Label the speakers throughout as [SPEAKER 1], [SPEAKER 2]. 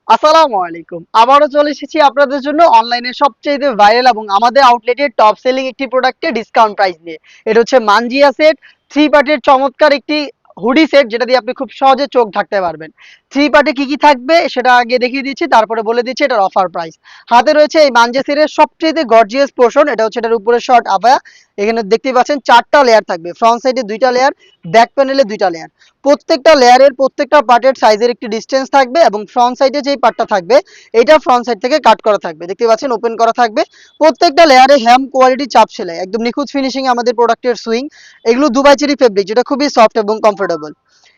[SPEAKER 1] আসসালামু আলাইকুম। আবারও চলে এসেছি আপনাদের জন্য অনলাইনে সবচাইতে ভাইরাল এবং আমাদের আউটলেটের টপ সেলিং একটি প্রোডাক্টে ডিসকাউন্ট প্রাইস নিয়ে। এটা হচ্ছে মানজিয়া সেট, 3 পার্টের চমৎকার একটি হুডি সেট যেটা দিয়ে আপনি খুব সহজে চোখ ঢাকতে পারবেন। 3 পার্টে কি থাকবে সেটা আগে দেখিয়ে দিচ্ছি, তারপরে বলে দিচ্ছি এটার অফার প্রাইস। হাতে রয়েছে এই মানজিয়া সেটের সবচাইতে গর্জিয়াস পোরশন, এটা হচ্ছে এটার উপরে শর্ট আবায়া। এখানে দেখতেই পাচ্ছেন 4টা লেয়ার থাকবে, ফ্রন্ট সাইডে 2টা লেয়ার, ব্যাক প্যানেলে 2টা লেয়ার। প্রত্যেকটা লেয়ারের প্রত্যেকটা পার্টের সাইজের একটি ডিসটেন্স থাকবে এবং ফ্রন্ট সাইডে যেই পার্টটা থাকবে এটা ফ্রন্ট সাইড থেকে কাট করা থাকবে, দেখতে পাচ্ছেন ওপেন করা থাকবে। প্রত্যেকটা লেয়ারে হ্যাম কোয়ালিটি চাপ সেলাই, একদম নিখুঁত ফিনিশিং আমাদের প্রোডাক্টের সুইং। এগুলো দুবাই চেরি ফেব্রিক যেটা খুবই সফট এবং কমফোর্টেবল।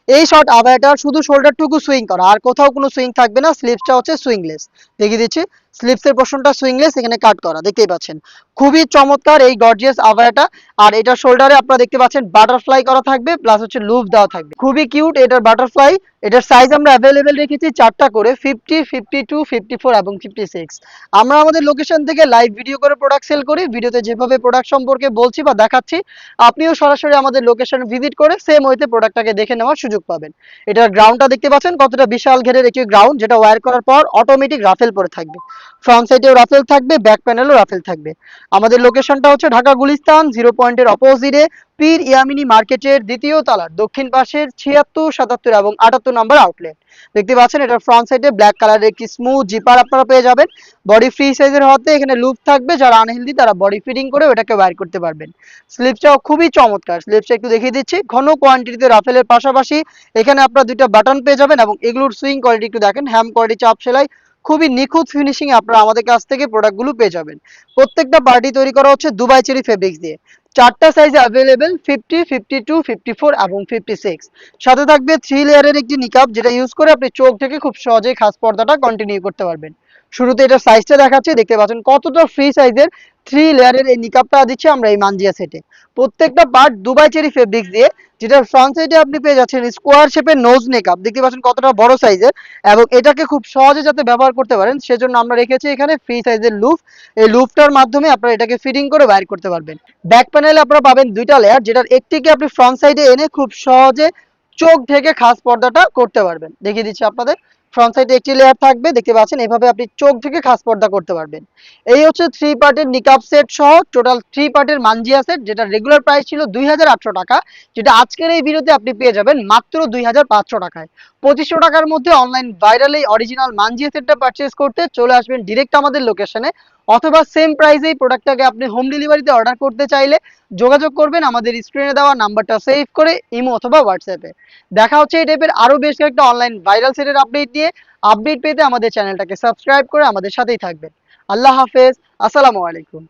[SPEAKER 1] এই শর্ট আবায়াটার শুধু শোল্ডারটুকু সুইং করা, আর কোথাও কোনো সুইং থাকবে না। স্লিভসটা হচ্ছে সুইংলেস, দেখিয়ে দিচ্ছি। স্লিভসের পোর্শনটা সুইংলেস, এখানে কাট করা, দেখতেই পাচ্ছেন। খুবই চমৎকার এই গর্জিয়াস আবায়াটা। আর এটা শোল্ডারে আপনারা দেখতে পাচ্ছেন বাটারফ্লাই করা থাকবে, প্লাস হচ্ছে লুপ দেওয়া থাকবে, খুবই কিউট এটার বাটারফ্লাই। এটার সাইজ আমরা অ্যাভেলেবেল রেখেছি 4টা করে, 50, 52, 54 এবং 56। আমরা আমাদের লোকেশন থেকে লাইভ ভিডিও করে প্রোডাক্ট সেল করি। ভিডিওতে যেভাবে প্রোডাক্ট সম্পর্কে বলছি বা দেখাচ্ছি, আপনিও সরাসরি আমাদের লোকেশন ভিজিট করে সেম ওয়েতে প্রোডাক্টটাকে দেখে নেওয়ার সুযোগ পাবেন। এটার গ্রাউন্ডটা দেখতে পাচ্ছেন কতটা বিশাল ঘেরের একটি গ্রাউন্ড, যেটা ওয়্যার করার পর অটোমেটিক রাফেল পরে থাকবে। ফ্রন্ট সাইডেও রাফেল থাকবে, ব্যাক প্যানেলও রাফেল থাকবে। আমাদের লোকেশনটা হচ্ছে ঢাকা গুলিস্তান 0 পয়েন্টের অপোজিটে, পীর ইয়ামিনী মার্কেটের দ্বিতীয় তলার দক্ষিণ পাশের 76, 77 এবং 78 নম্বর আউটলেট। দেখতে পাচ্ছেন এটা ফ্রন্ট সাইডে ব্ল্যাক কালারের একটি স্মুথ জিপার আপনারা পেয়ে যাবেন। বডি ফ্রি সাইজের হতে এখানে লুপ থাকবে, যারা আনহেলদি তারা বডি ফিটিং করে ওটাকে ওয়্যার করতে পারবেন। স্লিপসটাও খুবই চমৎকার, স্লিপসটা একটু দেখিয়ে দিচ্ছি। ঘন কোয়ান্টিটিতে রাফেলের পাশাপাশি এখানে আপনারা 2টা বাটন পেয়ে যাবেন এবং এগুলোর সুইং কোয়ালিটি একটু দেখেন, হ্যাম কোয়ালিটি চাপ সেলাই, খুবই নিখুঁত ফিনিশিং এ আপনারা আমাদের কাছ থেকে প্রোডাক্টগুলো পেয়ে যাবেন। প্রত্যেকটা পার্টি তৈরি করা হচ্ছে দুবাই চেরি ফেব্রিক্স দিয়ে। 4টা সাইজ অ্যাভেলেবেল, 50, 52, 54 এবং 56। সাথে থাকবে 3 লেয়ারের একটি নিকাব, যেটা ইউজ করে আপনি চোখ থেকে খুব সহজেই খাস পর্দাটা কন্টিনিউ করতে পারবেন। শুরুতে এটা সাইজটা দেখাচ্ছি, দেখতে পাচ্ছেন কতটা ফ্রি সাইজের 3 লেয়ারের এই নিকাবটা দিচ্ছি আমরা এই মানজিয়া সেটে। প্রত্যেকটা পার্ট দুবাই চেরি ফেব্রিক্স দিয়ে, যেটার ফ্রন্ট সাইডে আপনি পেয়ে যাচ্ছেন স্কোয়ার শেপের নোজ নেকআপ, দেখতে পাচ্ছেন কতটা বড় সাইজের। এবং এটাকে খুব সহজে যাতে ব্যবহার করতে পারেন সেজন্য আমরা রেখেছি এখানে ফ্রি সাইজের লুপ। এই লুপটার মাধ্যমে আপনারা এটাকে ফিটিং করে বাইর করতে পারবেন। ব্যাক প্যানেলে আপনারা পাবেন 2টা লেয়ার, যেটার একটিকে আপনি ফ্রন্ট সাইডে এনে খুব সহজে চোখ ঢেকে খাস পর্দাটা করতে পারবেন, দেখিয়ে দিচ্ছি আপনাদের। ফ্রন্ট সাইডে একটি লেয়ার থাকবে, দেখতে পাচ্ছেন এভাবে আপনি চোখ ঢেকে খাস পর্দা করতে পারবেন। এই হচ্ছে 3 পার্টের নিকাব সেট সহ টোটাল 3 পার্টের মানজিয়া সেট, যেটা রেগুলার প্রাইস ছিল 2800 টাকা, যেটা আজকের এই ভিডিওতে আপনি পেয়ে যাবেন মাত্র 2500 টাকায়। 2500 টাকার মধ্যে অনলাইন ভাইরাল এই অরিজিনাল মানজিয়া সেটটা পারচেজ করতে চলে আসবেন ডিরেক্ট আমাদের লোকেশনে, অথবা সেম প্রাইসেই প্রোডাক্টটাকে আপনি হোম ডেলিভারিতে অর্ডার করতে চাইলে যোগাযোগ করবেন আমাদের স্ক্রিনে দেওয়া নাম্বারটা সেভ করে ইমো অথবা হোয়াটসঅ্যাপে। দেখা হচ্ছে এই টাইপের আরো বেশ কয়েকটা অনলাইন ভাইরাল সেটের আপডেট নিয়ে। আপডেট পেতে আমাদের চ্যানেলটাকে সাবস্ক্রাইব করে আমাদের সাথেই থাকবেন। আল্লাহ হাফেজ, আসসালামু আলাইকুম।